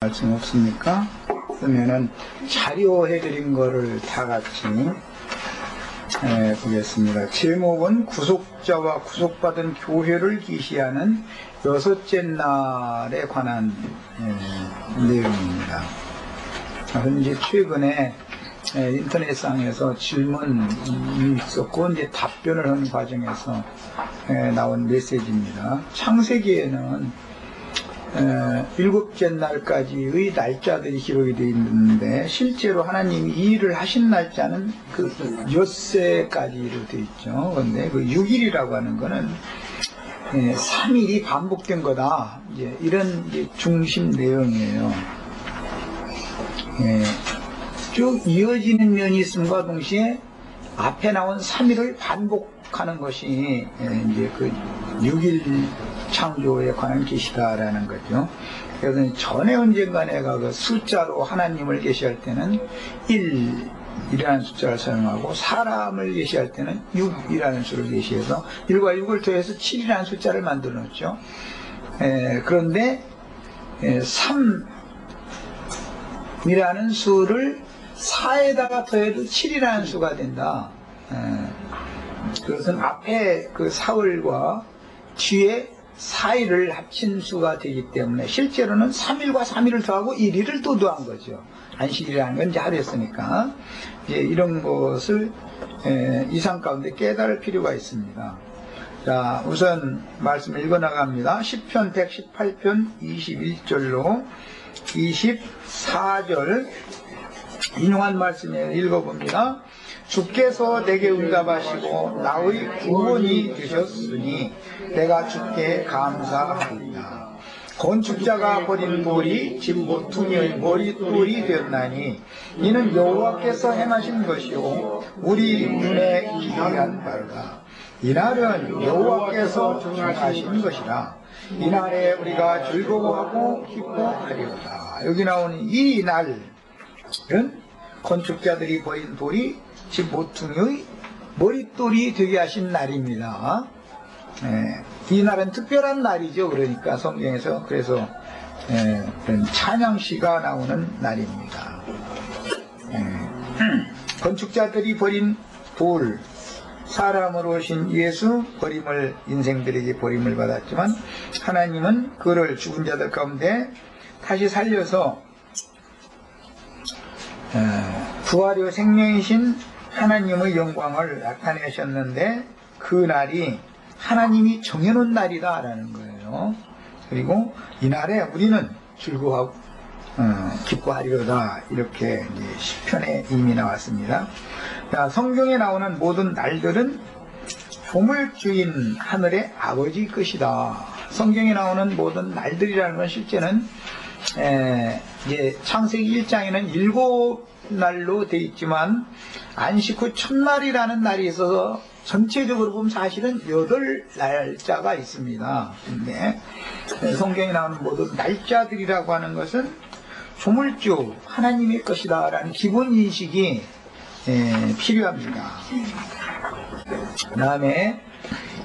말씀 없습니까? 그러면은 자료해드린 거를 다 같이 보겠습니다. 제목은 구속자와 구속받은 교회를 계시하는 여섯째 날에 관한 내용입니다. 이제 최근에 인터넷상에서 질문이 있었고 이제 답변을 하는 과정에서 나온 메시지입니다. 창세기에는 일곱째 날까지의 날짜들이 기록이 되어 있는데 실제로 하나님이 이 일을 하신 날짜는 그 엿새까지로 되어 있죠. 그런데 그 6일이라고 하는 거는 3일이 반복된 거다. 이제 이런 이제 중심 내용이에요. 쭉 이어지는 면이 있음과 동시에 앞에 나온 3일을 반복하는 것이 이제 그 6일 창조에 관한 계시다라는 거죠. 그래서 전에 언젠가 내가 그 숫자로 하나님을 계시할 때는 1이라는 숫자를 사용하고 사람을 계시할 때는 6이라는 수를 계시해서 1과 6을 더해서 7이라는 숫자를 만들어 놓죠. 그런데 3이라는 수를 4에다가 더해도 7이라는 수가 된다. 그것은 앞에 그 사흘과 뒤에 4일을 합친 수가 되기 때문에 실제로는 3일과 3일을 더하고 1일을 또 더한 거죠. 안식일이라는 건 이제 하루였으니까 이제 이런 것을 이상 가운데 깨달을 필요가 있습니다. 자, 우선 말씀을 읽어 나갑니다. 시편 118편 21절로 24절 인용한 말씀을 읽어봅니다. 주께서 내게 응답하시고 나의 구원이 되셨으니 내가 주께 감사합니다. 건축자가 버린 돌이 집 모퉁이의 머릿돌이 되었나니 이는 여호와께서 행하신 것이요 우리 눈에 기이한 바로다. 이날은 여호와께서 정하신 것이라. 이날에 우리가 즐거워하고 기뻐하리로다. 여기 나오는 이 날은 건축자들이 버린 돌이 집 모퉁이의 머릿돌이 되게 하신 날입니다. 이 날은 특별한 날이죠. 그러니까 성경에서 그래서 그런 찬양시가 나오는 날입니다. 건축자들이 버린 돌, 사람으로 오신 예수 버림을 인생들에게 버림을 받았지만 하나님은 그를 죽은 자들 가운데 다시 살려서 부활이요 생명이신 하나님의 영광을 나타내셨는데 그 날이 하나님이 정해놓은 날이다 라는 거예요. 그리고 이 날에 우리는 즐거워하고 기뻐하리로다 이렇게 이제 시편에 이미 나왔습니다. 자, 성경에 나오는 모든 날들은 보물주인 하늘의 아버지 것이다. 성경에 나오는 모든 날들이라는 건 실제는 이제 창세기 1장에는 7날로 되어 있지만 안식 후 첫날이라는 날이 있어서 전체적으로 보면 사실은 8날짜가 있습니다. 근데 성경에 나오는 모든 날짜들이라고 하는 것은 조물주 하나님의 것이다 라는 기본 인식이 필요합니다. 그 다음에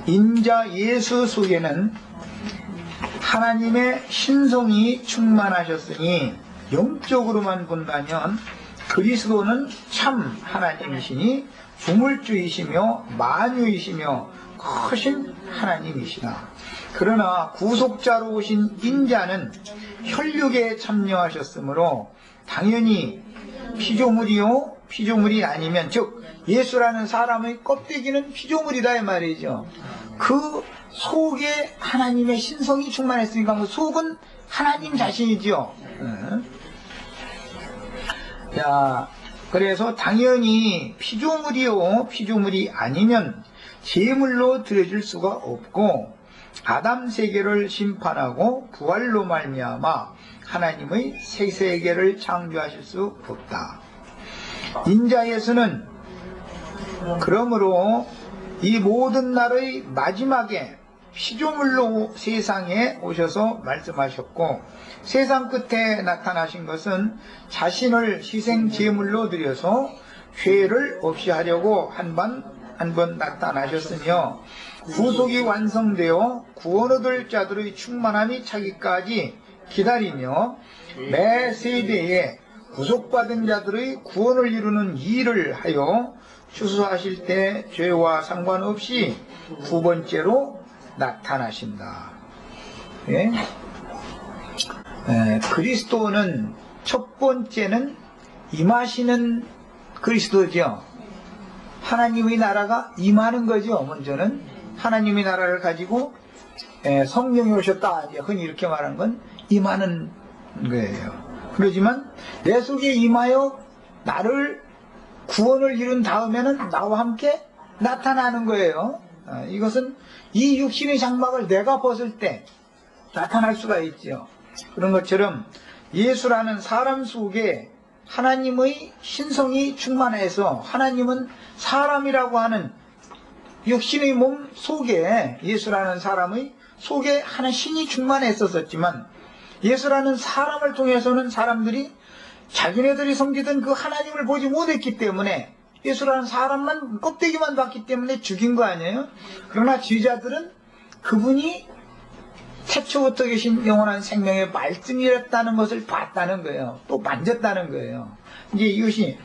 인자 예수 속에는 하나님의 신성이 충만하셨으니 영적으로만 본다면 그리스도는 참 하나님이시니 조물주이시며 만유이시며 크신 하나님이시다. 그러나 구속자로 오신 인자는 혈육에 참여하셨으므로 당연히 피조물이요 피조물이 아니면 즉 예수라는 사람의 껍데기는 피조물이다 이 말이죠. 그 속에 하나님의 신성이 충만했으니까 그 속은 하나님 자신이지요. 자, 그래서 당연히 피조물이요 피조물이 아니면 제물로 드려질 수가 없고 아담 세계를 심판하고 부활로 말미암아 하나님의 새 세계를 창조하실 수 없다. 인자 예수는 그러므로 이 모든 날의 마지막에 피조물로 세상에 오셔서 말씀하셨고 세상 끝에 나타나신 것은 자신을 희생 제물로 드려서 죄를 없이 하려고 한 번 나타나셨으며 구속이 완성되어 구원 얻을 자들의 충만함이 차기까지 기다리며 매 세대에 구속받은 자들의 구원을 이루는 일을 하여 추수하실 때 죄와 상관없이 두 번째로 나타나신다. 예? 그리스도는 첫 번째는 임하시는 그리스도죠. 하나님의 나라가 임하는 거죠. 먼저는 하나님의 나라를 가지고 성령이 오셨다, 이제 흔히 이렇게 말하는 건 임하는 거예요. 그러지만 내 속에 임하여 나를 구원을 이룬 다음에는 나와 함께 나타나는 거예요. 이것은 이 육신의 장막을 내가 벗을 때 나타날 수가 있죠. 그런 것처럼 예수라는 사람 속에 하나님의 신성이 충만해서, 하나님은 사람이라고 하는 육신의 몸 속에, 예수라는 사람의 속에 하는 신이 충만했었지만, 예수라는 사람을 통해서는 사람들이 자기네들이 섬기던 그 하나님을 보지 못했기 때문에, 예수라는 사람만 껍데기만 봤기 때문에 죽인 거 아니에요? 그러나 제자들은 그분이 태초부터 계신 영원한 생명의 말씀이었다는 것을 봤다는 거예요. 또 만졌다는 거예요. 이제 이것이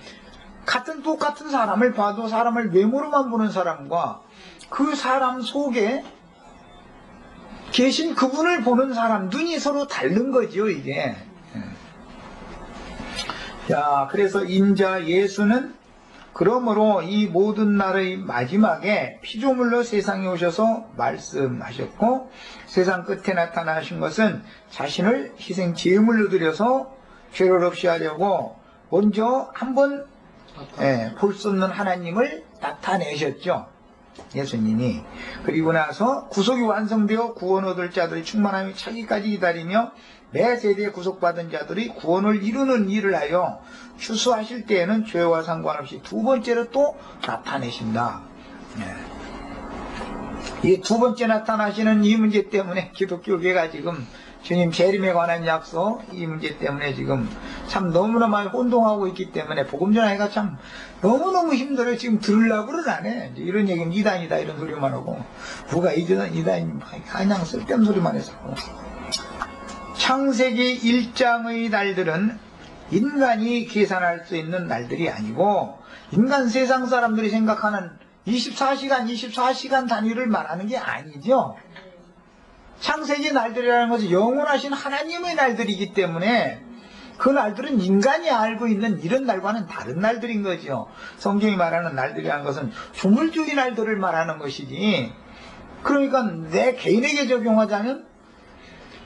똑같은 사람을 봐도 사람을 외모로만 보는 사람과 그 사람 속에 계신 그분을 보는 사람, 눈이 서로 다른 거죠, 이게. 자, 그래서 인자 예수는 그러므로 이 모든 날의 마지막에 피조물로 세상에 오셔서 말씀하셨고, 세상 끝에 나타나신 것은 자신을 희생 제물로 드려서 죄를 없이 하려고 먼저 한번 볼 수 없는 하나님을 나타내셨죠, 예수님이. 그리고 나서 구속이 완성되어 구원 얻을 자들이 충만함이 차기까지 기다리며 매 세대에 구속받은 자들이 구원을 이루는 일을 하여 추수하실 때에는 죄와 상관없이 두 번째로 또 나타내신다. 이 두 번째 나타나시는 이 문제 때문에 기독교계가 지금 주님 재림에 관한 약속, 이 문제 때문에 지금 참 너무나 많이 혼동하고 있기 때문에 복음 전하기가 참 너무너무 힘들어요. 지금 들으려고는 안 해. 이런 얘기는 이단이다 이런 소리만 하고, 누가 이단이 그냥 쓸데없는 소리만 해서. 창세기 1장의 날들은 인간이 계산할 수 있는 날들이 아니고, 인간 세상 사람들이 생각하는 24시간 단위를 말하는 게 아니죠. 창세기 날들이라는 것은 영원하신 하나님의 날들이기 때문에 그 날들은 인간이 알고 있는 이런 날과는 다른 날들인 거죠. 성경이 말하는 날들이라는 것은 조물주의 날들을 말하는 것이지, 그러니까 내 개인에게 적용하자면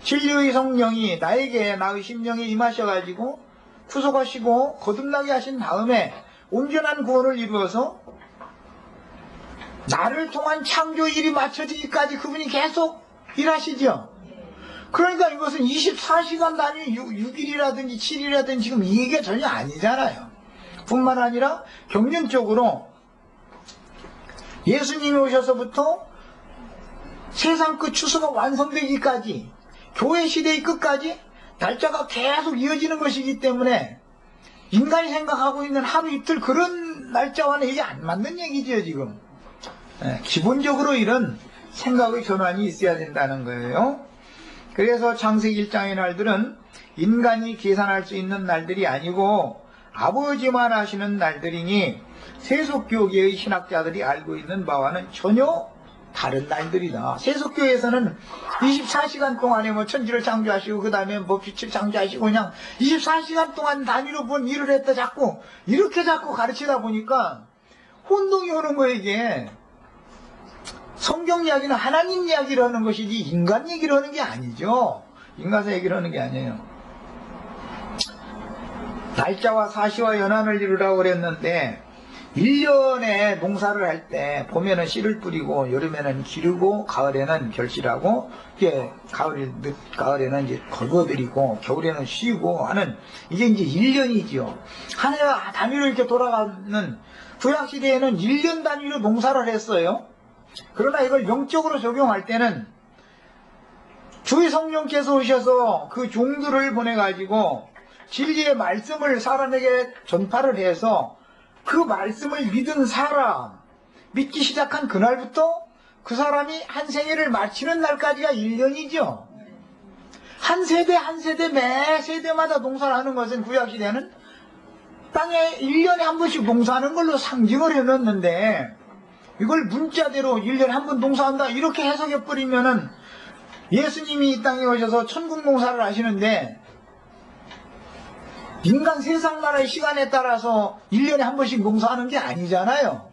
진리의 성령이 나의 심령에 임하셔가지고 구속하시고 거듭나게 하신 다음에 온전한 구원을 이루어서 나를 통한 창조일이 맞춰지기까지 그분이 계속 일하시죠. 그러니까 이것은 24시간 단위 6일이라든지 7일이라든지 지금 이 얘기가 전혀 아니잖아요. 뿐만 아니라 경륜적으로 예수님이 오셔서부터 세상 끝 추수가 완성되기까지, 교회 시대의 끝까지 날짜가 계속 이어지는 것이기 때문에 인간이 생각하고 있는 하루 이틀 그런 날짜와는 이게 안 맞는 얘기죠, 지금. 기본적으로 이런 생각의 전환이 있어야 된다는 거예요. 그래서 창세기 1장의 날들은 인간이 계산할 수 있는 날들이 아니고 아버지만 하시는 날들이니 세속교계의 신학자들이 알고 있는 바와는 전혀 다른 날들이다. 세속교에서는 24시간 동안에 뭐 천지를 창조하시고 그 다음에 뭐 빛을 창조하시고 그냥 24시간 동안 단위로 본 일을 했다 자꾸 이렇게 자꾸 가르치다 보니까 혼동이 오는 거예요. 이게 성경 이야기는 하나님 이야기를 하는 것이지 인간 얘기를 하는 게 아니죠. 인간사 얘기를 하는 게 아니에요. 날짜와 사시와 연한을 이루라고 그랬는데 1년에 농사를 할 때 봄에는 씨를 뿌리고 여름에는 기르고 가을에는 결실하고 이게 가을에는 이제 걸거들이고 겨울에는 쉬고 하는 이게 이제 1년이지요. 한 해가 단위로 이렇게 돌아가는 구약시대에는 1년 단위로 농사를 했어요. 그러나 이걸 영적으로 적용할 때는 주의 성령께서 오셔서 그 종들을 보내가지고 진리의 말씀을 사람에게 전파를 해서 그 말씀을 믿은 사람, 믿기 시작한 그날부터 그 사람이 한 생애를 마치는 날까지가 1년이죠. 한 세대 한 세대 매 세대마다 농사를 하는 것은 구약시대는 땅에 1년에 한 번씩 농사하는 걸로 상징을 해놓는데, 이걸 문자대로 1년에 한 번 농사한다 이렇게 해석해버리면은 예수님이 이 땅에 오셔서 천국 농사를 하시는데 인간 세상 나라의 시간에 따라서 1년에 한 번씩 농사하는 게 아니잖아요.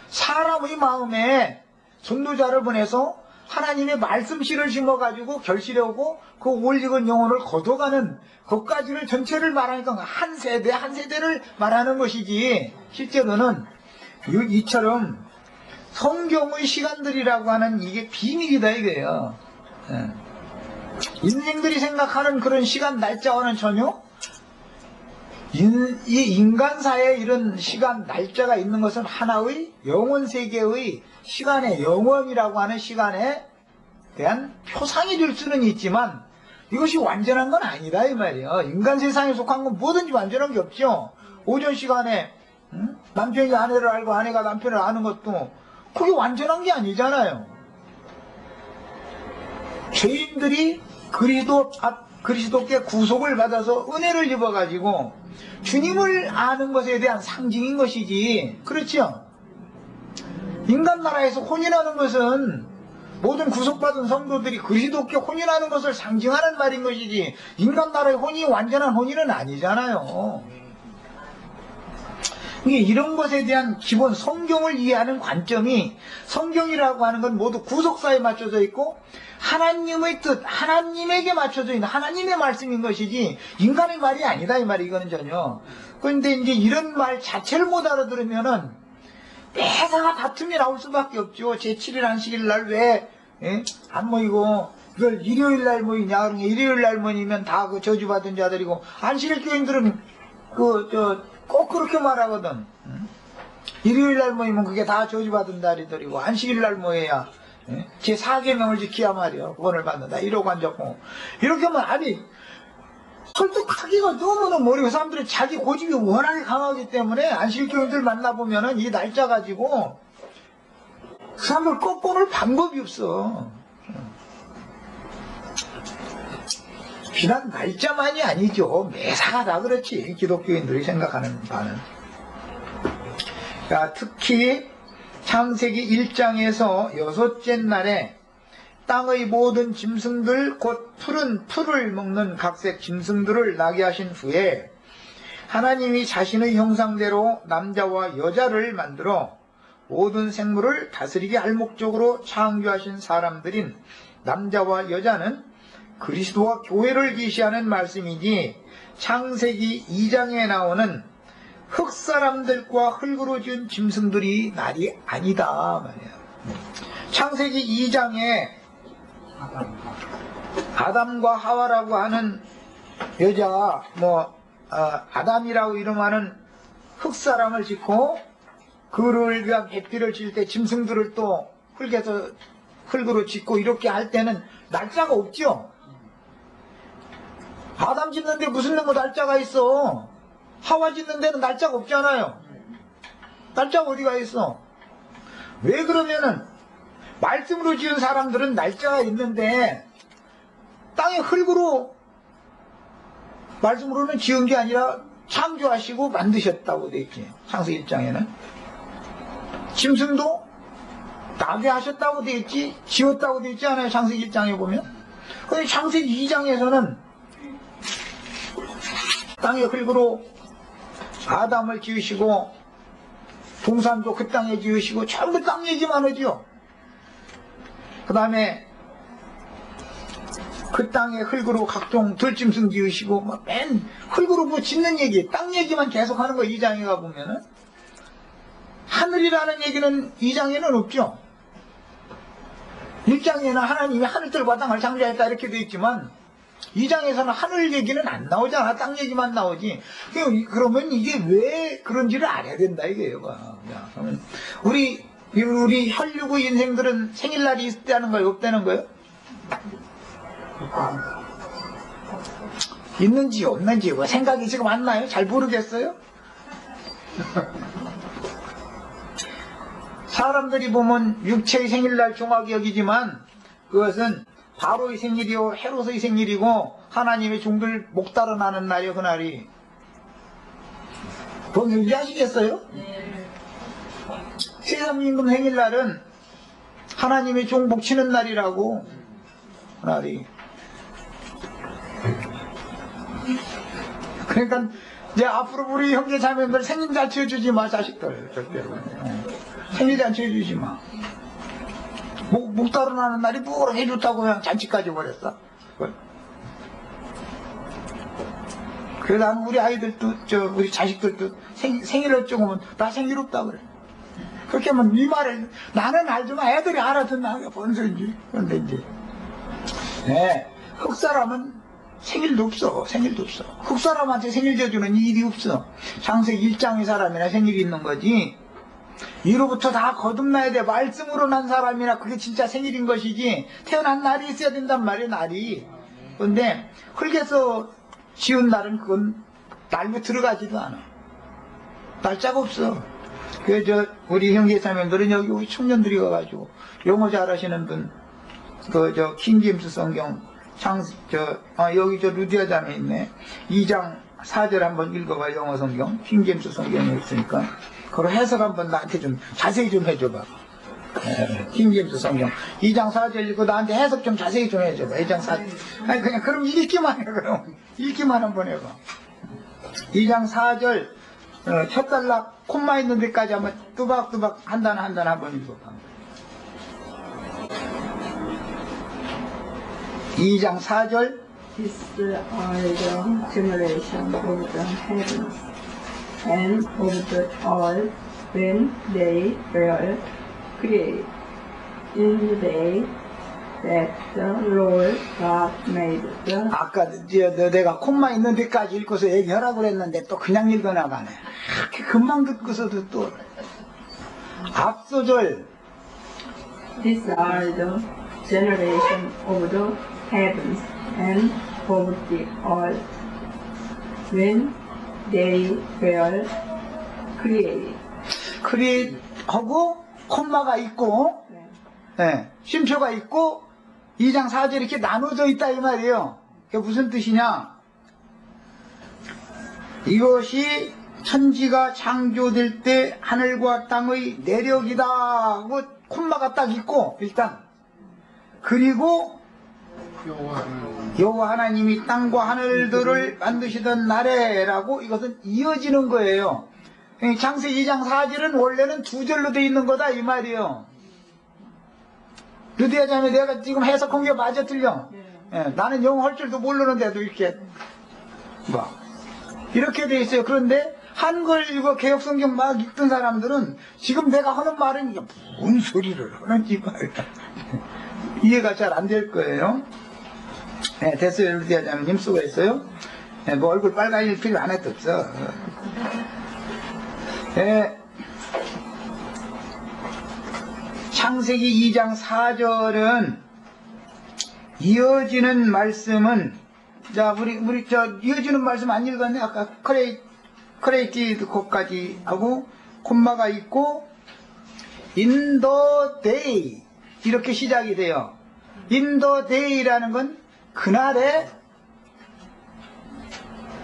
사람의 마음에 전도자를 보내서 하나님의 말씀씨를 심어가지고 결실하고 그 올익은 영혼을 거둬가는 것까지를 전체를 말하니까 한 세대 한 세대를 말하는 것이지, 실제로는 이처럼 성경의 시간들이라고 하는 이게 비밀이다 이거예요. 인생들이 생각하는 그런 시간 날짜와는 전혀, 이 인간사에 이런 시간 날짜가 있는 것은 하나의 영원 세계의 시간의 영원이라고 하는 시간에 대한 표상이 될 수는 있지만 이것이 완전한 건 아니다 이 말이에요. 인간 세상에 속한 건 뭐든지 완전한 게 없죠. 오전 시간에 남편이 아내를 알고 아내가 남편을 아는 것도 그게 완전한 게 아니잖아요. 죄인들이 그리스도께 구속을 받아서 은혜를 입어가지고 주님을 아는 것에 대한 상징인 것이지, 그렇죠? 인간 나라에서 혼인하는 것은 모든 구속받은 성도들이 그리스도께 혼인하는 것을 상징하는 말인 것이지, 인간 나라의 혼인이 완전한 혼인은 아니잖아요. 이런 것에 대한 기본 성경을 이해하는 관점이, 성경이라고 하는 건 모두 구속사에 맞춰져 있고 하나님의 뜻, 하나님에게 맞춰져 있는 하나님의 말씀인 것이지 인간의 말이 아니다 이 말이, 이거는 전혀. 그런데 이제 이런 말 자체를 못 알아들으면은 매사가 다툼이 나올 수밖에 없죠. 제7일 안식일 날 왜 안 모이고 이걸 일요일 날 모이냐, 그러면 일요일 날 모이면 다 그 저주받은 자들이고, 안식일 교인들은 꼭 그렇게 말하거든. 일요일 날 모이면 그게 다 저주받은 자들이고 안식일 날 모여야 제 4계명을 지켜야 말이야 구원을 받는다 이러고 앉았고, 이렇게 하면 아니 설득하기가 너무너무 어려워. 사람들이 자기 고집이 워낙에 강하기 때문에 안식일 교인들 만나보면은 이 날짜 가지고 그 사람을 꺾어놓을 방법이 없어. 비단 날짜만이 아니죠. 매사가 다 그렇지, 기독교인들이 생각하는 바는. 자, 특히 창세기 1장에서 6째 날에 땅의 모든 짐승들 곧 푸른 풀을 먹는 각색 짐승들을 나게 하신 후에 하나님이 자신의 형상대로 남자와 여자를 만들어 모든 생물을 다스리게 할 목적으로 창조하신 사람들인 남자와 여자는 그리스도와 교회를 계시하는 말씀이지, 창세기 2장에 나오는 흙사람들과 흙으로 지은 짐승들이 말이 아니다 말이에요. 창세기 2장에 아담과 하와라고 하는 여자가 아담이라고 이름하는 흙사람을 짓고 그를 위한 배필을 질 때 짐승들을 또 흙에서 흙으로 짓고 이렇게 할 때는 날짜가 없죠. 아담 짓는데 무슨 날짜가 있어? 하와 짓는 데는 날짜가 없잖아요. 날짜가 어디가 있어? 왜 그러면은 말씀으로 지은 사람들은 날짜가 있는데 땅에 흙으로 말씀으로는 지은 게 아니라 창조하시고 만드셨다고 돼 있지. 창세기 1장에는 짐승도 나게 하셨다고 돼 있지, 지었다고 돼 있지 않아요? 창세기 1장에 보면. 근데 창세기 2장에서는 땅에 흙으로 아담을 지으시고 동산도 그 땅에 지으시고 전부 땅 얘기만 하죠. 그 다음에 그 땅에 흙으로 각종 들짐승 지으시고 맨 흙으로 짓는 얘기, 땅 얘기만 계속 하는 거 2장에 가보면은. 하늘이라는 얘기는 2장에는 없죠. 1장에는 하나님이 하늘들과 땅을 창조했다 이렇게 되어 있지만 2장에서는 하늘 얘기는 안 나오잖아. 땅 얘기만 나오지. 그러면 이게 왜 그런지를 알아야 된다 이거예요. 그러면 우리 혈육의 인생들은 생일날이 있다는 거예요? 없다는 거예요? 있는지 없는지 생각이 지금 안 나요? 잘 모르겠어요? 사람들이 보면 육체의 생일날 중하게 여기지만 그것은 바로의 생일이요 헤롯의 생일이고 하나님의 종들 목달아 나는 날이요 그날이. 그건 이해하시겠어요? 세상임금 생일날은 하나님의 종 목치는 날이라고 그날이. 그러니까 이제 앞으로 우리 형제 자매들 생일 잔치 해주지 마 자식들 절대로. 생일 잔치 해주지 마. 목다루 나는 날이 뭘 해줬다고 그냥 잔치까지 버렸어. 그래서 나는 우리 아이들도 우리 자식들도 생일을 쪼으면 나 생일 없다 그래. 그렇게 하면 이 말을 나는 알지만 애들이 알아듣나 뭔 소리인지. 그런데 이제 흑사람은 생일도 없어. 생일도 없어. 흑사람한테 생일 져주는 일이 없어. 창세기 1장의 사람이나 생일이 있는 거지. 이로부터 다 거듭나야 돼. 말씀으로 난 사람이나 그게 진짜 생일인 것이지. 태어난 날이 있어야 된단 말이야 날이. 그런데 흙에서 지은 날은 그건 날로 들어가지도 않아. 날짜가 없어. 그래서 우리 형제자매들은 여기 우리 청년들이 가가지고 영어 잘하시는 분 킹제임스 성경 여기 루디아 자매 있네. 2장 4절 한번 읽어봐. 영어 성경 킹제임스 성경에 있으니까 그걸 해석 한번 나한테 좀 자세히 좀 해줘봐. 킹제임스 성경 2장 4절 읽고 나한테 해석 좀 자세히 좀 해줘봐. 2장 4절 아니 그냥 그럼 읽기만 해. 그럼 읽기만 한번 해봐. 2장 4절 첫 단락 콤마 있는 데까지 한번 뚜박뚜박 한 단 한 단 한번 읽어봐. 2장 4절 These are the generation of the heavens and of the earth when they were created. In the day that the Lord God made the 아까 내가 콤마 있는 데까지 읽고서 얘기하라고 그랬는데 또 그냥 읽어나가네. 이렇게 금방 듣고서도 또 앞소절 These are the generation of the heavens and of the earth when they were created. 크리에이트하고 콤마가 있고 쉼표가 있고 2장 4절 이렇게 나눠져 있다 이 말이에요. 그게 무슨 뜻이냐? 이것이 천지가 창조될 때 하늘과 땅의 내력이다 하고 콤마가 딱 있고 일단 그리고 여호와 하나님이 땅과 하늘들을 만드시던 날에라고 이것은 이어지는 거예요. 창세기 2장 4절은 원래는 두 절로 돼 있는 거다 이 말이에요. 루디아 자매 내가 지금 해석한 게 맞아 틀려? 나는 영어 할 줄도 모르는데도 이렇게 이렇게 돼 있어요. 그런데 한글 이거 개혁성경 막 읽던 사람들은 지금 내가 하는 말은 이게 뭔 소리를 하는지 말이야. 이해가 잘 안 될 거예요. 됐어요. 루디아 자매님 수고했어요. 뭐 얼굴 빨간일 필요 하나도 없어. 창세기 2장 4절은 이어지는 말씀은 자 우리 이어지는 말씀 안 읽었네. 아까 크레이티드 것까지 하고 콤마가 있고 in the day 이렇게 시작이 돼요. in the day라는 건 그날에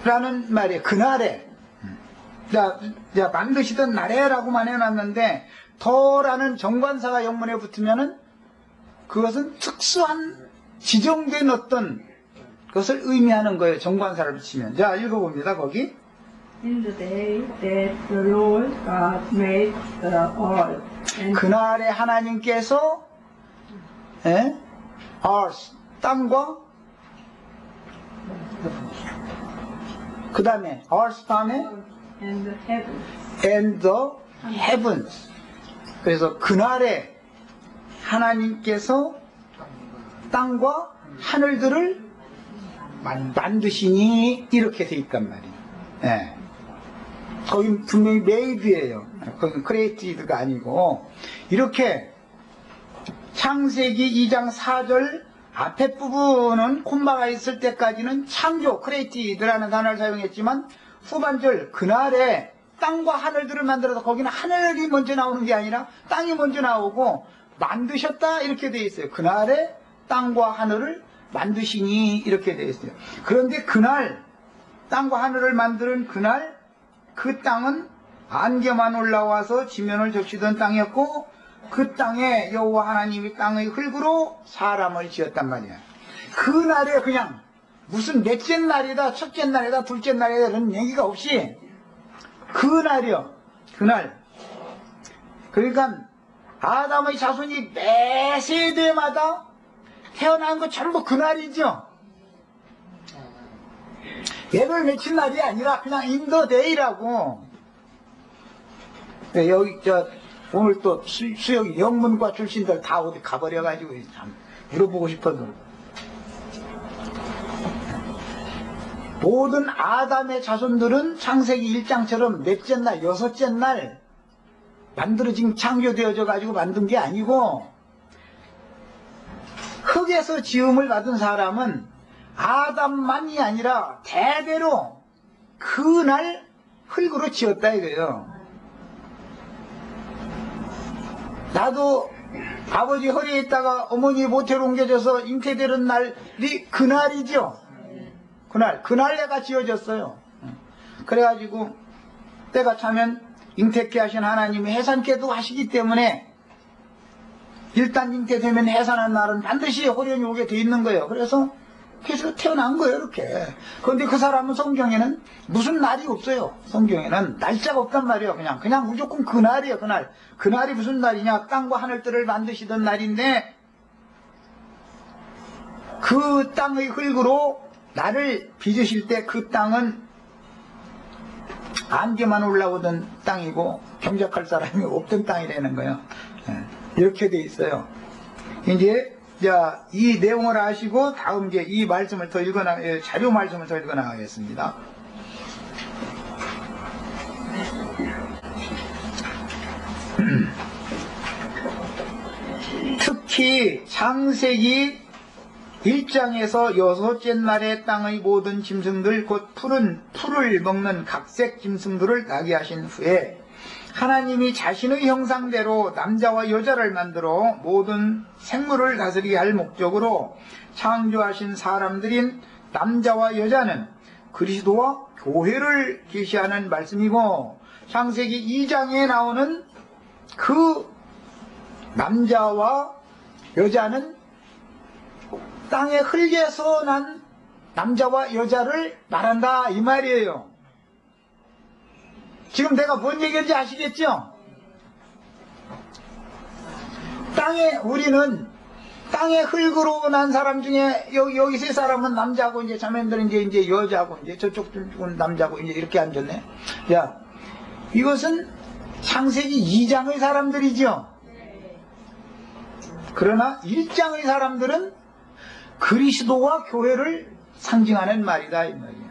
라는 말이에요. 그날에 자 만드시던 날에라고만 해놨는데 더라는 정관사가 영문에 붙으면은 그것은 특수한 지정된 어떤 것을 의미하는 거예요. 정관사를 붙이면. 자 읽어봅니다. 거기 In the day that the Lord God made the earth and 그날에 하나님께서 earth 땅과 그 다음에 earth 다음에 and the heavens. and the heavens 그래서 그날에 하나님께서 땅과 하늘들을 만드시니 이렇게 돼 있단 말이에요. 거기 분명히 made예요. 거기 created가 아니고 이렇게 창세기 2장 4절 앞에 부분은 콤마가 있을 때까지는 창조 created라는 단어를 사용했지만 후반절 그날에 땅과 하늘들을 만들어서 거기는 하늘이 먼저 나오는 게 아니라 땅이 먼저 나오고 만드셨다 이렇게 돼 있어요. 그날에 땅과 하늘을 만드시니 이렇게 되어 있어요. 그런데 그날 땅과 하늘을 만드는 그날 그 땅은 안개만 올라와서 지면을 적시던 땅이었고 그 땅에 여호와 하나님이 땅의 흙으로 사람을 지었단 말이야. 그날에 그냥 무슨 넷째 날이다, 첫째 날이다, 둘째 날이다 이런 얘기가 없이 그날이요. 그날. 그러니까 아담의 자손이 매 세대마다 태어난 거 전부 그날이죠. 예를 맺힌 날이 아니라 그냥 인더데이라고. 네, 여기 오늘 또 수영 영문과 출신들 다 어디 가버려가지고 참 물어보고 싶어도 모든 아담의 자손들은 창세기 1장처럼 넷째 날, 여섯째 날 만들어진 창조되어져 가지고 만든 게 아니고 흙에서 지음을 받은 사람은 아담만이 아니라 대대로 그날 흙으로 지었다 이거예요. 나도 아버지 허리에 있다가 어머니 모태로 옮겨져서 잉태되는 날이 그날이죠. 그날 내가 지어졌어요. 그래가지고 때가 차면 잉태케 하신 하나님이 해산케도 하시기 때문에 일단 잉태되면 해산한 날은 반드시 호련이 오게 돼 있는 거예요. 그래서 태어난 거예요, 이렇게. 그런데 그 사람은 성경에는 무슨 날이 없어요. 성경에는 날짜가 없단 말이에요. 그냥 무조건 그날이에요, 그날. 그날이 무슨 날이냐? 땅과 하늘들을 만드시던 날인데 그 땅의 흙으로 나를 빚으실 때 그 땅은 안개만 올라오던 땅이고 경작할 사람이 없던 땅이라는 거예요. 이렇게 돼 있어요. 이제 이 내용을 아시고 다음 이제 이 말씀을 더 자료 말씀을 더 읽어나가겠습니다. 특히 창세기 1장에서 여섯째 날에 땅의 모든 짐승들 곧 풀을 먹는 각색 짐승들을 나게 하신 후에 하나님이 자신의 형상대로 남자와 여자를 만들어 모든 생물을 다스리게 할 목적으로 창조하신 사람들인 남자와 여자는 그리스도와 교회를 계시하는 말씀이고 창세기 2장에 나오는 그 남자와 여자는 땅의 흙에서 난 남자와 여자를 말한다 이 말이에요. 지금 내가 뭔 얘기인지 아시겠죠? 우리는 땅의 흙으로 난 사람 중에 여기 세 사람은 남자고 이제 자매들은 이제 여자고 이제 저쪽 쪽은 남자고 이제 이렇게 앉았네. 야, 이것은 창세기 2장의 사람들이죠. 그러나 1장의 사람들은 그리스도와 교회를 상징하는 말이다 이 말이야.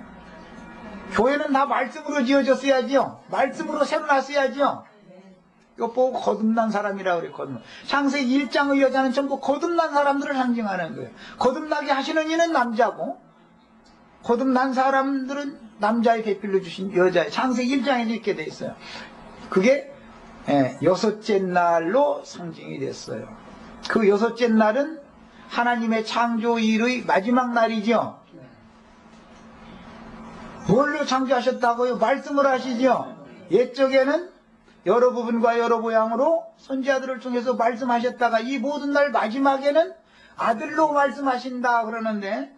교회는 다 말씀으로 지어졌어야죠. 말씀으로 세워놨어야죠. 이거 보고 거듭난 사람이라고 그래. 창세기 1장의 여자는 전부 거듭난 사람들을 상징하는 거예요. 거듭나게 하시는 이는 남자고 거듭난 사람들은 남자의 대필로 주신 여자예요. 창세기 1장에 이렇게 돼 있어요. 그게 여섯째 날로 상징이 됐어요. 그 여섯째 날은 하나님의 창조 일의 마지막 날이죠. 뭘로 창조하셨다고요? 말씀을 하시죠. 옛적에는 여러 부분과 여러 모양으로 선지자들을 통해서 말씀하셨다가 이 모든 날 마지막에는 아들로 말씀하신다 그러는데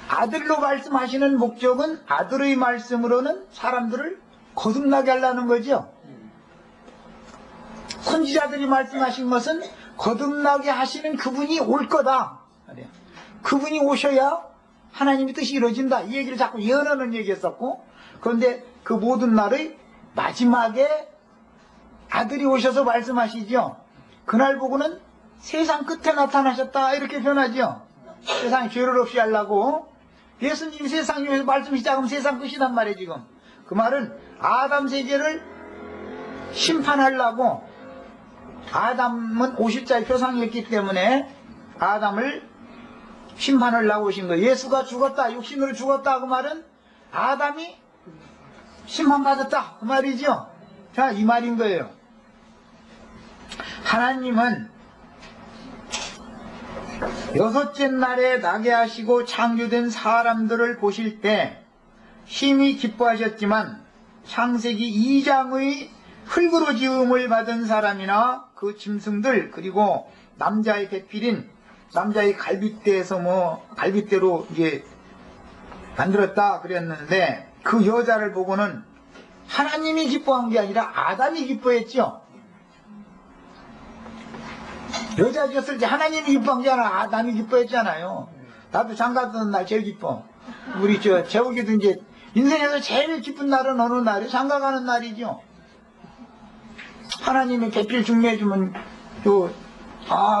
아들로 말씀하시는 목적은 아들의 말씀으로는 사람들을 거듭나게 하려는 거죠. 선지자들이 말씀하신 것은 거듭나게 하시는 그분이 올 거다. 그분이 오셔야 하나님의 뜻이 이루어진다. 이 얘기를 자꾸 예언하는 얘기였었고 그런데 그 모든 날의 마지막에 아들이 오셔서 말씀하시죠. 그날 보고는 세상 끝에 나타나셨다 이렇게 표현하죠. 세상에 죄를 없이 하려고 예수님이 세상 위에서 말씀 시작하면 세상 끝이란 말이에요. 지금 그 말은 아담 세계를 심판하려고 아담은 50자의 표상이었기 때문에 아담을 심판하려고 오신 거예요. 예수가 죽었다 육신으로 죽었다 그 말은 아담이 심판받았다 그 말이죠. 자, 이 말인 거예요. 하나님은 여섯째 날에 나게 하시고 창조된 사람들을 보실 때 심히 기뻐하셨지만 창세기 2장의 흙으로 지음을 받은 사람이나 그 짐승들 그리고 남자의 배필인 남자의 갈빗대에서 갈빗대로 이제 만들었다 그랬는데 그 여자를 보고는 하나님이 기뻐한 게 아니라 아담이 기뻐했죠. 여자 지었을 때 하나님이 기뻐한 게 아니라 아담이 기뻐했잖아요. 나도 장가드는 날 제일 기뻐. 우리 재욱이도 이제 인생에서 제일 기쁜 날은 어느 날이 장가가는 날이죠. 하나님이 배필 중매해주면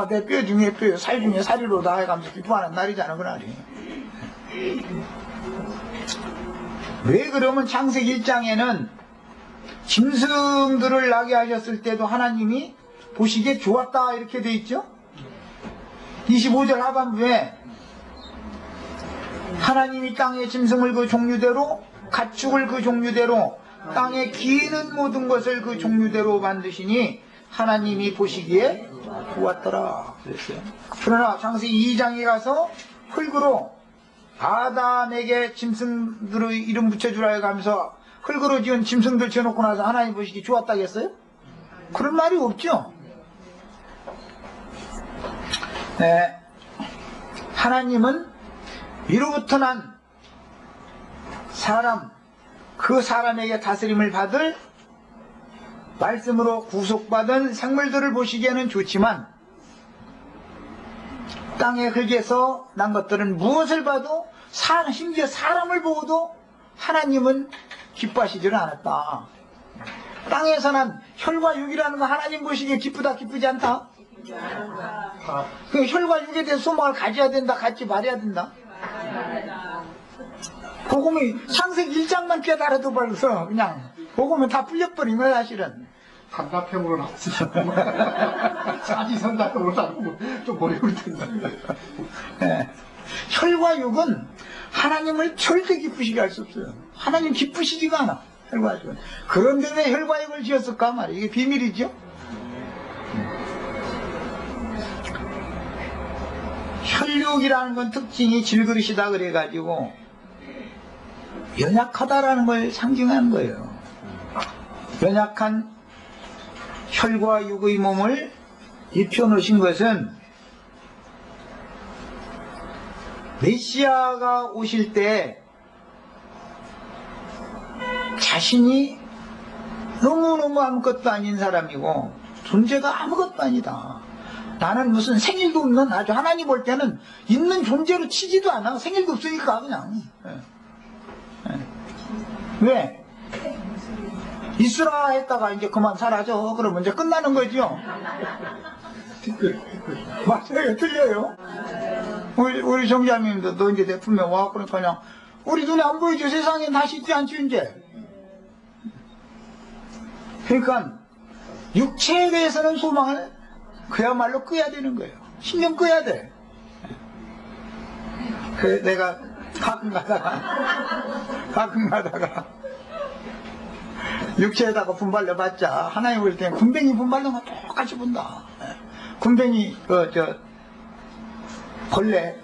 내 뼈 중에 뼈, 살 중에 살이로다 해가면서 기뻐하는 날이잖아, 그날이. 왜 그러면 창세기 1장에는 짐승들을 나게 하셨을 때도 하나님이 보시기에 좋았다 이렇게 돼 있죠? 25절 하반부에 하나님이 땅의 짐승을 그 종류대로 가축을 그 종류대로 땅에 기는 모든 것을 그 종류대로 만드시니 하나님이 보시기에 좋았더라 그랬어요. 그러나 창세기 2장에 가서 흙으로 아담에게 짐승들의 이름 붙여주라 해가면서 흙으로 지은 짐승들 지어놓고 나서 하나님 보시기 좋았다겠어요? 그런 말이 없죠. 네. 하나님은 위로부터 난 사람, 그 사람에게 다스림을 받을 말씀으로 구속받은 생물들을 보시기에는 좋지만 땅의 흙에서 난 것들은 무엇을 봐도 심지어 사람을 보고도 하나님은 기뻐하시지는 않았다. 땅에서 난 혈과 육이라는 거 하나님 보시기에 기쁘다 기쁘지 않다? 그 혈과 육에 대해서 소망을 가져야 된다 갖지 말아야 된다? 복음이 창세기 1장만 깨달아도 벌써 그냥 복음은 다 풀려버린 거야 사실은. 삼가평으로 나왔으면 사지선다도 못하고 좀 어려울 텐데. 네. 혈과 육은 하나님을 절대 기쁘시게 할 수 없어요. 하나님 기쁘시지가 않아. 혈과 육은. 그런데 왜 혈과 육을 지었을까 말이야. 이게 비밀이죠. 혈육이라는 건 특징이 질그릇이다 그래가지고 연약하다라는 걸 상징하는 거예요. 연약한 혈과 육의 몸을 입혀놓으신 것은 메시아가 오실 때 자신이 너무너무 아무것도 아닌 사람이고 존재가 아무것도 아니다. 나는 무슨 생일도 없는 아주 하나님 볼 때는 있는 존재로 치지도 않아. 생일도 없으니까 그냥. 왜? 있으라 했다가 이제 그만 사라져. 그러면 이제 끝나는 거죠. 맞아요. 틀려요. 우리 정자님도 너 이제 내품에 와. 그러니까 그냥 우리 눈에 안 보이죠. 세상에 다시 있지 않죠 이제. 그러니까 육체에 대해서는 소망을 그야말로 끄야 되는 거예요. 신경 끄야 돼. 그래 내가 가끔 가다가 육체에다가 분발려 봤자 하나님 볼 때는 군뱅이 분발려면 똑같이 본다. 군뱅이 벌레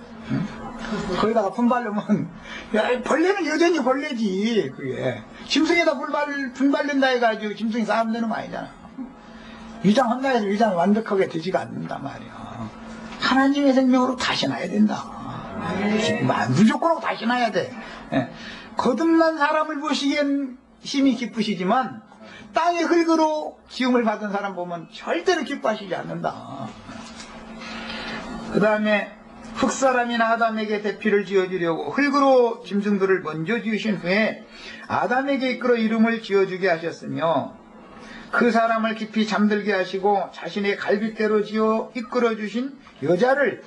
거기다가 분발려면 야, 벌레는 여전히 벌레지. 그게 짐승에다 분발된다 해가지고 짐승이 싸움 되는 거 아니잖아. 위장한다 해서 위장 완벽하게 되지가 않는다 말이야. 하나님의 생명으로 다시 나야 된다. 무조건 다시 나야 돼. 거듭난 사람을 보시기엔 심히 기쁘시지만 땅의 흙으로 지음을 받은 사람 보면 절대로 기뻐하시지 않는다. 그 다음에 흙사람인 아담에게 대피를 지어주려고 흙으로 짐승들을 먼저 지으신 후에 아담에게 이끌어 이름을 지어주게 하셨으며 그 사람을 깊이 잠들게 하시고 자신의 갈빗대로 지어 이끌어주신 여자를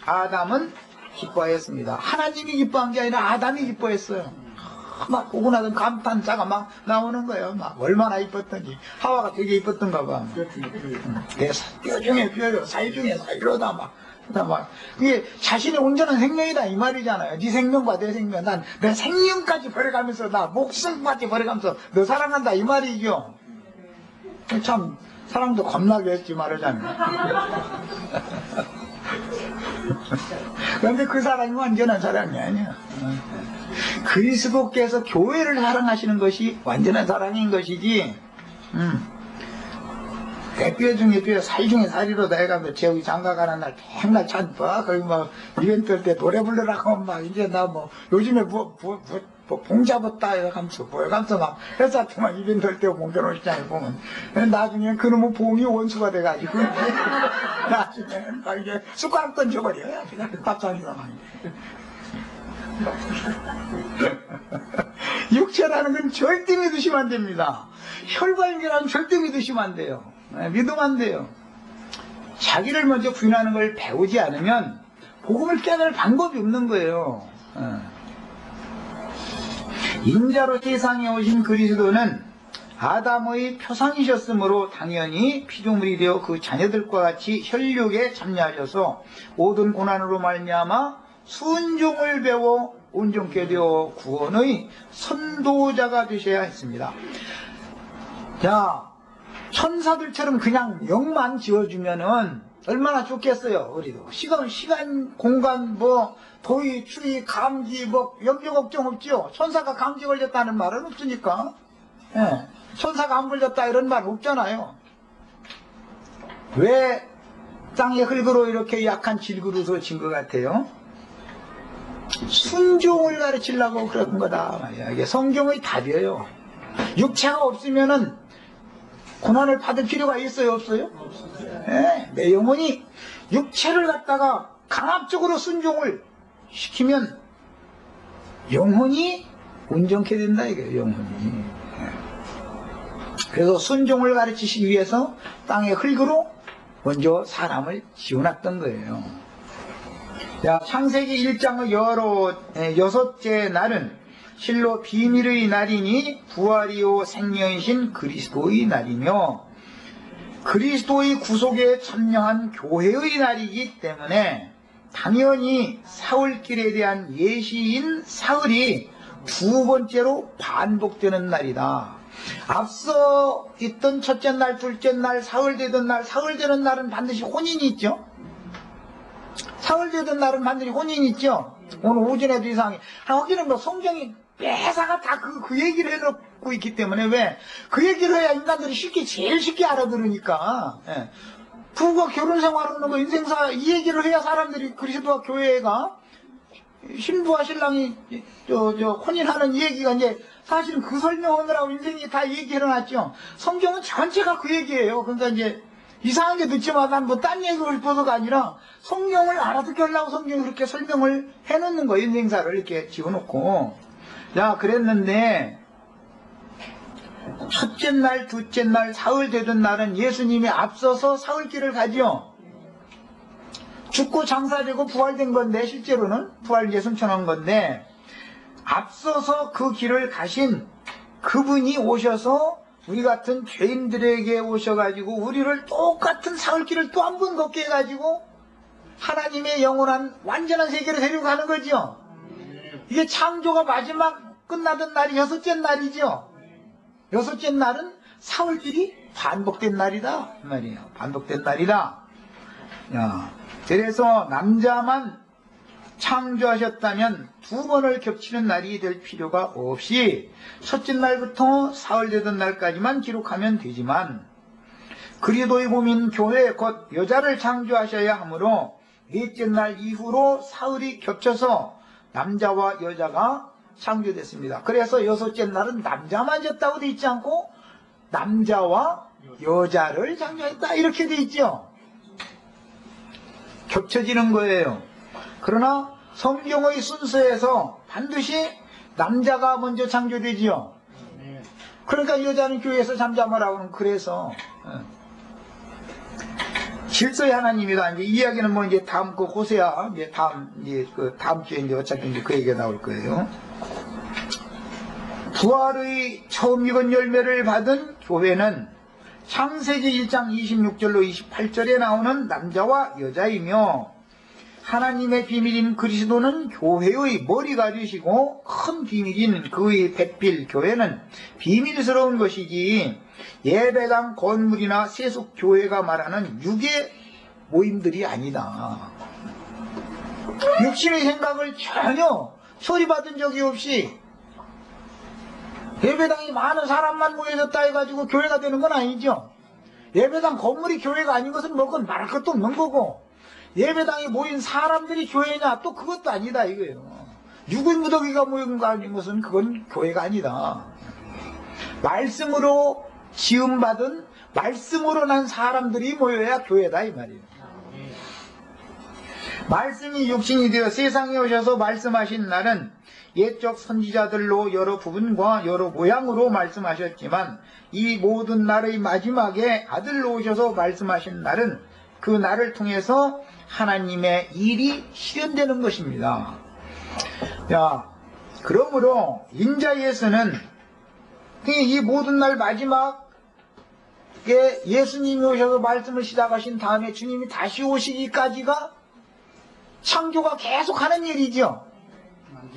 아담은 기뻐하였습니다. 하나님이 기뻐한 게 아니라 아담이 기뻐했어요. 막 보고 나서 감탄사가 막 나오는 거예요. 막 얼마나 이뻤던지. 하와가 되게 이뻤던가 봐. 뼈 중에 뼈로 살 중에 살이로다 막. 그게 자신의 온전한 생명이다 이 말이잖아요. 네 생명과 내 생명, 난 내 생명까지 버려가면서 나 목숨까지 버려가면서 너 사랑한다 이 말이죠. 참 사랑도 겁나게 했지 말하자면. 그런데 그 사랑이 완전한 사랑이 아니야. 그리스도께서 교회를 사랑하시는 것이 완전한 사랑인 것이지. 뼈 중에 뼈, 살 중에 살이로다 해가면서 제국이 장가 가는 날 맨날 찬봐. 거기 막 이벤트 할 때 노래 부르라고 막 이제 나 뭐 요즘에 봉 잡았다 해가면서 뭐 해가면서 막 회사 때만 이벤트 할 때 봉겨놓으시잖아요 보면. 나중에 그놈의 봉이 원수가 돼가지고 나중에 막 이제 숟가락 던져버려요. 밥상이가 막. 육체라는 건 절대 믿으시면 안 됩니다. 혈관이라는 절대 믿으시면 안 돼요. 믿으면 안 돼요. 자기를 먼저 부인하는 걸 배우지 않으면 복음을 깨달을 방법이 없는 거예요. 인자로 세상에 오신 그리스도는 아담의 표상이셨으므로 당연히 피조물이 되어 그 자녀들과 같이 혈육에 참여하셔서 모든 고난으로 말미암아 순종을 배워 온전케 되어 구원의 선도자가 되셔야 했습니다. 자, 천사들처럼 그냥 영만 지어주면은 얼마나 좋겠어요. 우리도 시간, 공간, 뭐 더위, 추위, 감기, 뭐 염려 걱정 없죠. 천사가 감기 걸렸다는 말은 없으니까. 예, 천사가 안 걸렸다 이런 말 없잖아요. 왜 땅의 흙으로 이렇게 약한 질그릇을 진 것 같아요? 순종을 가르치려고 그런 거다 말이야. 이게 성경의 답이에요. 육체가 없으면은 고난을 받을 필요가 있어요, 없어요? 네, 내 영혼이 육체를 갖다가 강압적으로 순종을 시키면 영혼이 온전케 된다 이거예요, 영혼이. 그래서 순종을 가르치시기 위해서 땅의 흙으로 먼저 사람을 지어놨던 거예요. 자, 창세기 1장의 여섯째 날은 실로 비밀의 날이니 부활이요 생명이신 그리스도의 날이며 그리스도의 구속에 참여한 교회의 날이기 때문에 당연히 사흘길에 대한 예시인 사흘이 두 번째로 반복되는 날이다. 앞서 있던 첫째 날, 둘째 날, 사흘 되던 날, 사흘 되는 날은 반드시 혼인이 있죠. 사흘 되던 날은 반드시 혼인이 있죠. 오늘 오전에도 이상하게 거기는 뭐 성경이 매사가 다 그 얘기를 해놓고 있기 때문에 왜? 그 얘기를 해야 인간들이 제일 쉽게 알아들으니까. 예. 부부가 결혼 생활하는 거 인생사 이 얘기를 해야 사람들이 그리스도와 교회가 신부와 신랑이 혼인하는 이 얘기가 이제 사실은 그 설명하느라고 인생이 다 얘기해놨죠. 성경은 전체가 그 얘기예요. 그러니까 이제 이상하게 듣지만 난 뭐 딴 얘기를 싶어서가 아니라 성경을 알아듣게 하려고 성경이 그렇게 설명을 해놓는 거예요. 인생사를 이렇게 지어놓고. 자, 그랬는데 첫째 날, 둘째 날, 사흘 되던 날은 예수님이 앞서서 사흘길을 가죠. 죽고 장사되고 부활된 건데 실제로는 부활 이제 승천한 건데 앞서서 그 길을 가신 그분이 오셔서 우리 같은 죄인들에게 오셔가지고 우리를 똑같은 사흘길을 또 한 번 걷게 해가지고 하나님의 영원한 완전한 세계로 데리고 가는 거죠. 이게 창조가 마지막 끝나던 날이 여섯째 날이죠. 여섯째 날은 사흘길이 반복된 날이다 이 말이에요. 반복된 날이다. 야, 그래서 남자만 창조하셨다면 두 번을 겹치는 날이 될 필요가 없이 첫째 날부터 사흘 되던 날까지만 기록하면 되지만 그리스도의 몸인 교회 곧 여자를 창조하셔야 하므로 넷째 날 이후로 사흘이 겹쳐서 남자와 여자가 창조됐습니다. 그래서 여섯째 날은 남자만 졌다고 돼 있지 않고 남자와 여자를 창조했다 이렇게 돼 있죠. 겹쳐지는 거예요. 그러나 성경의 순서에서 반드시 남자가 먼저 창조되지요. 그러니까 여자는 교회에서 잠잠하라고는 그래서 질서의 하나님이다. 이제 이야기는 뭐 이제 다음 그 호세아 이제 다음 주에 이제 어차피 이제 그 얘기가 나올 거예요. 부활의 처음 익은 열매를 받은 교회는 창세기 1장 26절로 28절에 나오는 남자와 여자이며 하나님의 비밀인 그리스도는 교회의 머리가 되시고 큰 비밀인 그의 배필 교회는 비밀스러운 것이지 예배당 건물이나 세속 교회가 말하는 육의 모임들이 아니다. 육신의 생각을 전혀 처리받은 적이 없이 예배당이 많은 사람만 모여졌다 해가지고 교회가 되는 건 아니죠. 예배당 건물이 교회가 아닌 것은 뭐 그건 말할 것도 없는 거고, 예배당에 모인 사람들이 교회냐 또 그것도 아니다 이거예요. 육의 무더기가 모인 거 아닌 것은 그건 교회가 아니다. 말씀으로 지음받은 말씀으로 난 사람들이 모여야 교회다 이 말이에요. 말씀이 육신이 되어 세상에 오셔서 말씀하신 날은 옛적 선지자들로 여러 부분과 여러 모양으로 말씀하셨지만 이 모든 날의 마지막에 아들로 오셔서 말씀하신 날은 그 날을 통해서 하나님의 일이 실현되는 것입니다. 야, 그러므로 인자 예수는 이 모든 날 마지막에 예수님이 오셔서 말씀을 시작하신 다음에 주님이 다시 오시기까지가 창조가 계속하는 일이죠.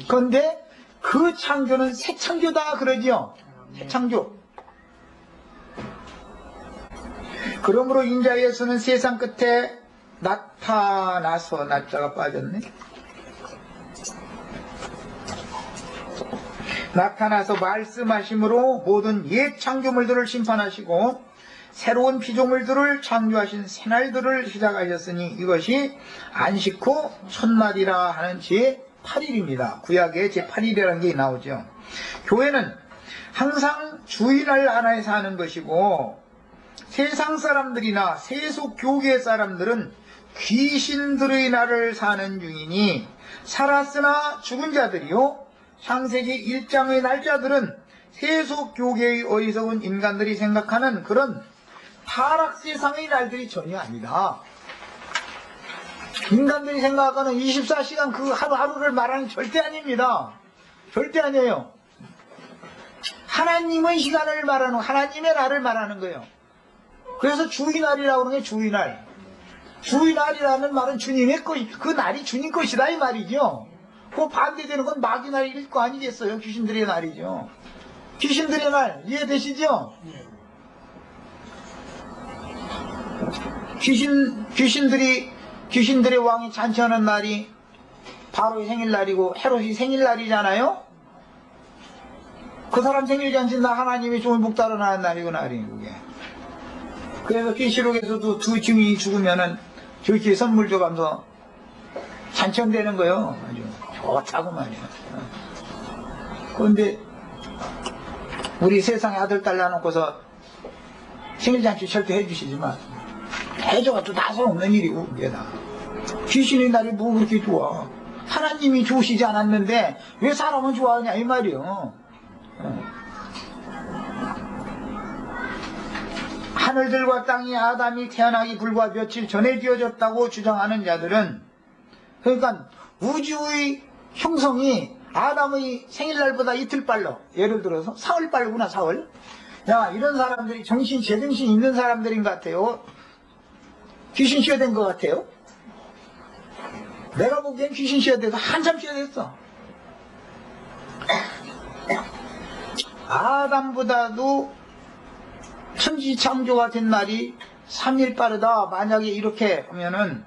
그런데 그 창조는 새 창조다 그러지요. 새 창조. 그러므로 인자 예수는 세상 끝에 나타나서, 나자가 빠졌네. 나타나서 말씀하심으로 모든 옛 창조물들을 심판하시고 새로운 피조물들을 창조하신 새날들을 시작하셨으니 이것이 안식 후 첫날이라 하는 제8일입니다. 구약에 제8일이라는 게 나오죠. 교회는 항상 주일날 하나에 사는 것이고 세상 사람들이나 세속 교계 사람들은 귀신들의 날을 사는 중이니 살았으나 죽은 자들이요 창세기 1장의 날짜들은 세속 교계의 어리석은 인간들이 생각하는 그런 타락 세상의 날들이 전혀 아니다. 인간들이 생각하는 24시간 그 하루하루를 말하는 절대 아닙니다. 절대 아니에요. 하나님의 시간을 말하는, 하나님의 날을 말하는 거예요. 그래서 주의날이라고 하는 게 주의날. 주의날이라는 말은 주님의 것, 그 날이 주님 것이다 이 말이죠. 그 반대되는 건 마귀 날일 거 아니겠어요. 귀신들의 날이죠. 귀신들의 날 이해되시죠? 귀신들의 왕이 잔치하는 날이 바로의 생일날이고 헤롯이 생일날이잖아요. 그 사람 생일잔치 날 하나님이 종을 묵다로 나는 날이고 날이에요 그게. 그래서 계시록에서도 두 증인이 죽으면은 저렇게 선물 줘가면서 잔치한다는 거예요. 아주 좋다고 말이에요. 그런데 우리 세상에 아들 딸 낳아놓고서 생일잔치 절대 해주시지만 해줘가 또 다 소용없는 일이고 그게 다. 귀신의 날이 뭐 그렇게 좋아. 하나님이 좋으시지 않았는데 왜 사람은 좋아하냐 이 말이에요. 하늘들과 땅이 아담이 태어나기 불과 며칠 전에 지어졌다고 주장하는 자들은, 그러니까 우주의 형성이 아담의 생일날보다 이틀 빨라. 예를 들어서 사흘 빨구나 사흘. 야, 이런 사람들이 제정신 있는 사람들인 것 같아요. 귀신 쉬어된 것 같아요. 내가 보기엔 귀신 쉬어돼서 한참 쉬어됐어. 아담보다도 천지 창조가 된 날이 3일 빠르다. 만약에 이렇게 하면은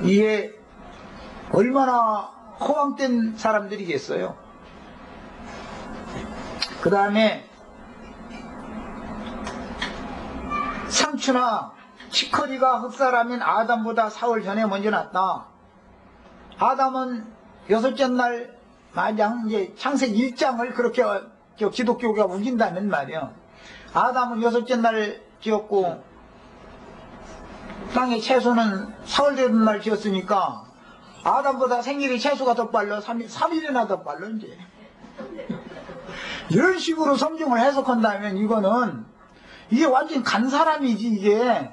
이게 얼마나 허황된 사람들이겠어요. 그 다음에 상추나 치커리가 흑사람인 아담보다 사흘 전에 먼저 났다. 아담은 여섯째 날 마냥 이제 창세기 1장을 그렇게 기독교가 우긴다는 말이에요. 아담은 여섯째 날 지었고 땅의 채소는 사흘 되는 날 지었으니까 아담보다 생일이 채소가 더 빨라. 3일이나 더 빨라 이제. 이런 식으로 성경을 해석한다면 이거는 이게 완전 간 사람이지 이게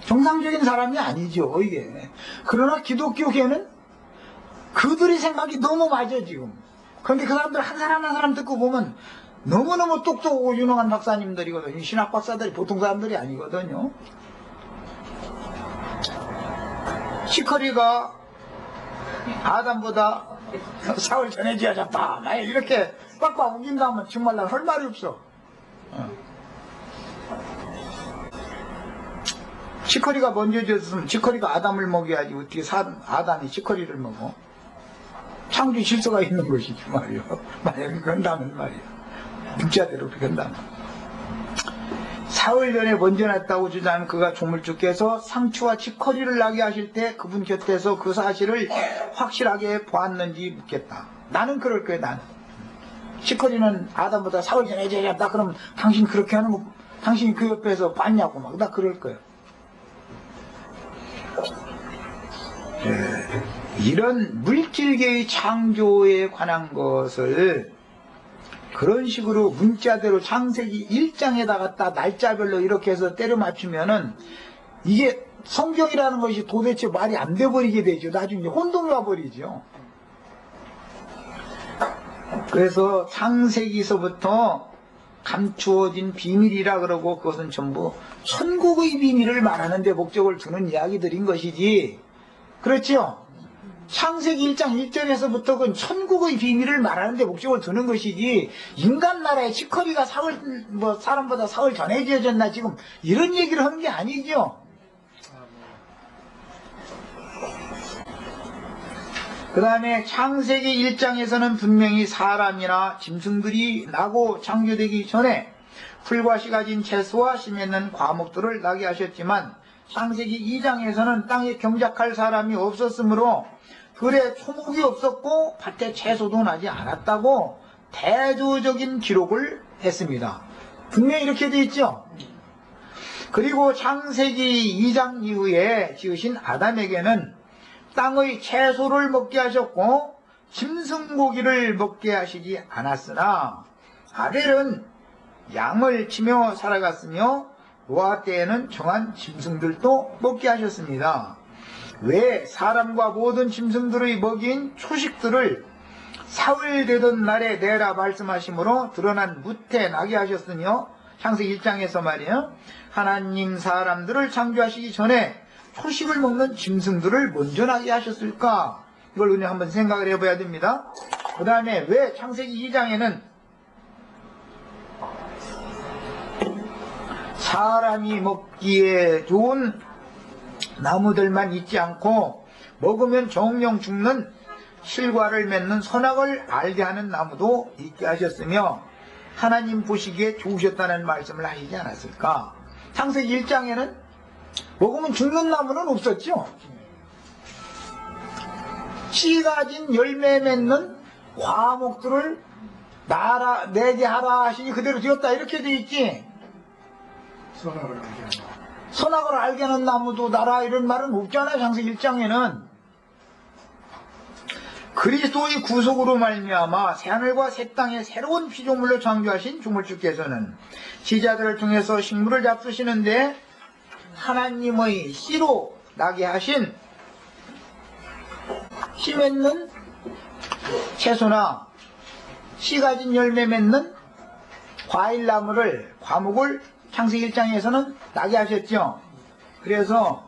정상적인 사람이 아니죠 이게. 그러나 기독교계는 그들의 생각이 너무 맞아 지금. 그런데 그 사람들 한 사람 한 사람 듣고 보면 너무너무 똑똑하고 유능한 박사님들이거든요. 신학 박사들이 보통 사람들이 아니거든요. 시커리가 아담보다 사흘 전에 지어졌다. 막 이렇게 빡빡 우긴다면 정말 난 할 말이 없어. 치커리가 먼저 졌으면 치커리가 아담을 먹여야지 어떻게 아담이 치커리를 먹어? 창조 질서가 있는 것이지 말이요. 만약에 그런다면 말이요. 문자대로 그런다면. 사흘 전에 먼저 났다고 주장하는 그가 조물주께서 상추와 치커리를 나게 하실 때 그분 곁에서 그 사실을 확실하게 보았는지 묻겠다. 나는 그럴 거야, 나는. 치커리는 아담보다 사흘 전에 제작다 그러면 당신 그렇게 하는 거, 당신이 그 옆에서 봤냐고 막, 나 그럴 거야. 이런 물질계의 창조에 관한 것을 그런 식으로 문자대로 창세기 1장에다 갖다 날짜별로 이렇게 해서 때려 맞추면은 이게 성경이라는 것이 도대체 말이 안 돼 버리게 되죠. 나중에 혼동이 와 버리죠. 그래서 창세기서부터 감추어진 비밀이라 그러고 그것은 전부 천국의 비밀을 말하는 데 목적을 두는 이야기들인 것이지. 그렇죠? 창세기 1장 1절에서부터 그 천국의 비밀을 말하는 데 목적을 두는 것이지, 인간 나라의 치커리가 사람보다 사흘 전에 지어졌나 지금 이런 얘기를 하는 게 아니죠. 그 다음에 창세기 1장에서는 분명히 사람이나 짐승들이 나고 창조되기 전에 풀과 씨 가진 채소와 씨 맺는 과목들을 나게 하셨지만, 창세기 2장에서는 땅에 경작할 사람이 없었으므로 들에 초목이 없었고 밭에 채소도 나지 않았다고 대조적인 기록을 했습니다. 분명히 이렇게 되어 있죠. 그리고 창세기 2장 이후에 지으신 아담에게는 땅의 채소를 먹게 하셨고 짐승고기를 먹게 하시지 않았으나, 아벨은 양을 치며 살아갔으며 노아 때에는 정한 짐승들도 먹게 하셨습니다. 왜 사람과 모든 짐승들의 먹이인 초식들을 사흘 되던 날에 내라 말씀하심으로 드러난 무태 나게 하셨으며, 창세기 1장에서 말이에요, 하나님 사람들을 창조하시기 전에 초식을 먹는 짐승들을 먼저 나게 하셨을까? 이걸 우리 한번 생각을 해봐야 됩니다. 그 다음에 왜 창세기 2장에는 사람이 먹기에 좋은 나무들만 있지 않고 먹으면 정령 죽는 실과를 맺는 선악을 알게 하는 나무도 있게 하셨으며 하나님 보시기에 좋으셨다는 말씀을 하시지 않았을까? 창세기 1장에는 먹으면 죽는 나무는 없었죠. 씨 가진 열매 맺는 과목들을 내게 하라 하시니 그대로 되었다 이렇게 돼 있지. 선악을 알게 하는 나무도 나라 이런 말은 없잖아요. 창세기 1장에는. 그리스도의 구속으로 말미암아 새하늘과 새 땅의 새로운 피조물로 창조하신 주물주께서는 지자들을 통해서 식물을 잡수시는데 하나님의 씨로 나게 하신 씨 맺는 채소나 씨 가진 열매 맺는 과목을 창세기 1장에서는 나게 하셨죠. 그래서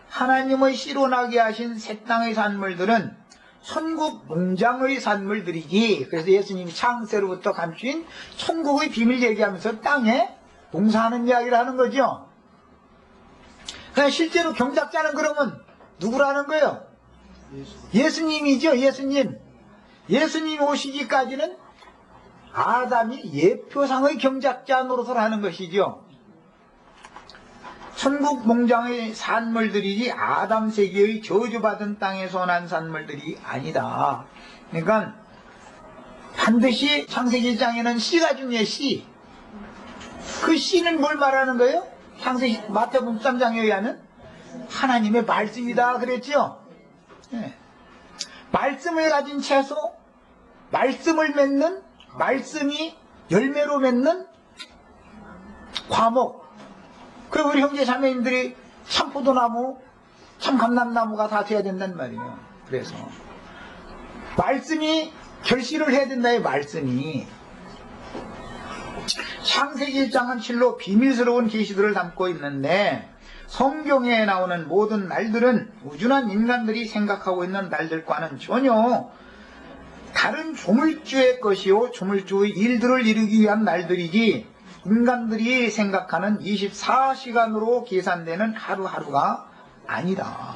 하나님의 씨로 나게 하신 새 땅의 산물들은 천국 농장의 산물들이지. 그래서 예수님이 창세로부터 감추인 천국의 비밀 얘기하면서 땅에 농사하는 이야기를 하는 거죠. 그냥 실제로 경작자는 그러면 누구라는 거예요? 예수님이죠. 예수님 오시기까지는 아담이 예표상의 경작자 노릇을 하는 것이죠. 천국 농장의 산물들이지 아담 세계의 저주받은 땅에서 난 산물들이 아니다. 그러니까 반드시 창세기 1장에는 씨가 중요해. 씨. 그 씨는 뭘 말하는 거예요? 창세기 마태복음 13장에 의하면 하나님의 말씀이다 그랬죠. 네. 말씀을 가진 채소, 말씀을 맺는, 말씀이 열매로 맺는 과목. 그리고 우리 형제 자매님들이 참포도나무, 참감람나무가 다 돼야 된단 말이에요. 그래서 말씀이 결실을 해야 된다의 말씀이. 창세기 1장은 실로 비밀스러운 계시들을 담고 있는데 성경에 나오는 모든 날들은 우준한 인간들이 생각하고 있는 날들과는 전혀 다른 조물주의 것이요 조물주의 일들을 이루기 위한 날들이지 인간들이 생각하는 24시간으로 계산되는 하루하루가 아니다.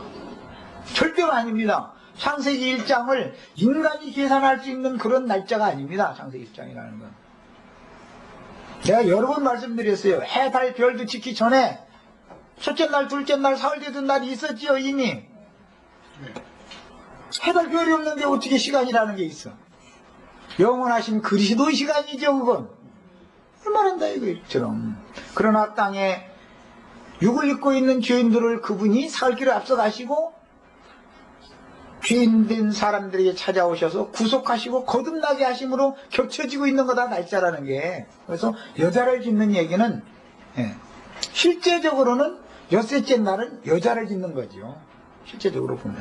절대로 아닙니다. 창세기 1장을 인간이 계산할 수 있는 그런 날짜가 아닙니다. 창세기 1장이라는 건. 제가 여러 번 말씀드렸어요. 해, 달, 별도 짓기 전에 첫째 날, 둘째 날, 사흘 되던 날이 있었지요, 이미. 해, 달, 별이 없는데 어떻게 시간이라는 게 있어. 영원하신 그리스도의 시간이죠, 그건. 얼마나 이거처럼. 그러나 땅에 육을 입고 있는 죄인들을 그분이 살 길을 앞서 가시고 죄인된 사람들에게 찾아오셔서 구속하시고 거듭나게 하심으로 겹쳐지고 있는 거다, 날짜라는 게. 그래서 여자를 짓는 얘기는 실제적으로는 엿새째 날은 여자를 짓는 거죠. 실제적으로 보면.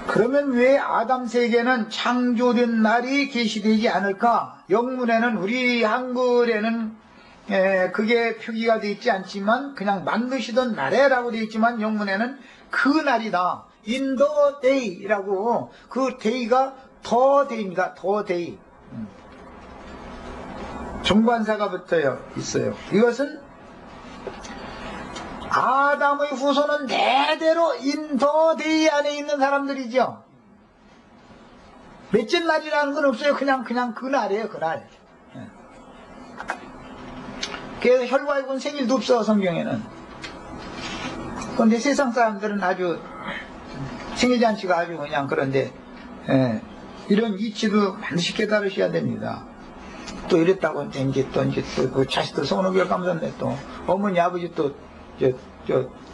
그러면 왜 아담 세계는 창조된 날이 계시되지 않을까? 영문에는, 우리 한글에는 그게 표기가 되어 있지 않지만 그냥 만드시던 날에라고 되어 있지만 영문에는 그 날이다. In the day라고, 그 day가 the day입니다. the day. 정관사가 붙어요. 있어요. 이것은 아담의 후손은 대대로 in the day 안에 있는 사람들이죠. 몇째 날이라는 건 없어요. 그냥 그 날이에요. 그 날. 그래서 혈과육은 생일도 없어, 성경에는. 그런데 세상 사람들은 아주 생일잔치가 아주 그냥 그런데, 이런 이치도 반드시 깨달으셔야 됩니다. 또 이랬다고 이제 또 자식들 손오기를 감쌌네. 또 어머니 아버지 또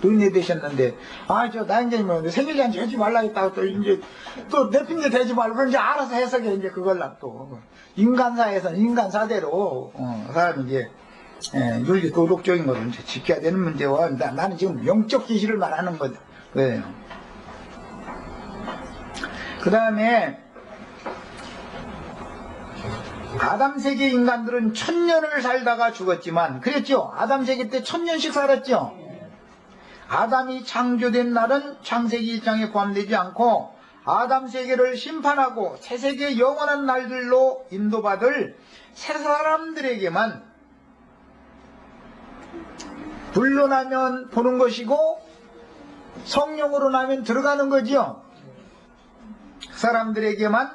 노인네 되셨는데, 나 이제 뭐 생일잔치 하지 말라 했다고 또 이제 또 내 핑계 대지 말고 이제 알아서 해석해. 이제 그걸로 또 인간사에서는 인간사대로 사람이 이제 윤리 도덕적인 것을 이제 지켜야 되는 문제와, 나는 지금 영적 계시를 말하는 거예요. 그 다음에 아담 세계 인간들은 1000년을 살다가 죽었지만, 그랬죠? 아담 세계 때 1000년씩 살았죠? 아담이 창조된 날은 창세기 1장에 포함되지 않고 아담 세계를 심판하고 새 세계 영원한 날들로 인도받을 새 사람들에게만 불로 나면 보는 것이고 성령으로 나면 들어가는 거죠. 그 사람들에게만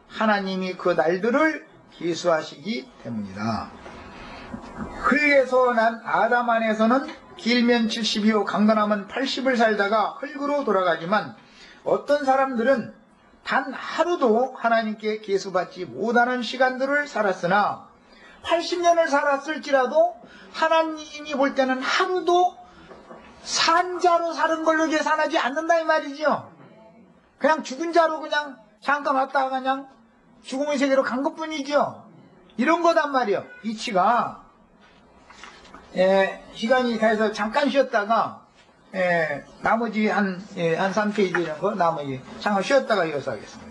하나님이 그 날들을 계수하시기 때문이다. 흙에서 난 아담 안에서는 길면 70이요 강건하면 80을 살다가 흙으로 돌아가지만, 어떤 사람들은 단 하루도 하나님께 계수받지 못하는 시간들을 살았으나 80년을 살았을지라도 하나님이 볼 때는 하루도 산자로 사는 걸로 계산하지 않는다 이 말이죠. 그냥 죽은 자로 그냥 잠깐 왔다가 그냥 죽음의 세계로 간 것뿐이죠. 이런 거단 말이에요. 이치가 시간이 돼서 잠깐 쉬었다가 나머지 한 3페이지 이런 거 나머지 잠깐 쉬었다가 이어서 하겠습니다.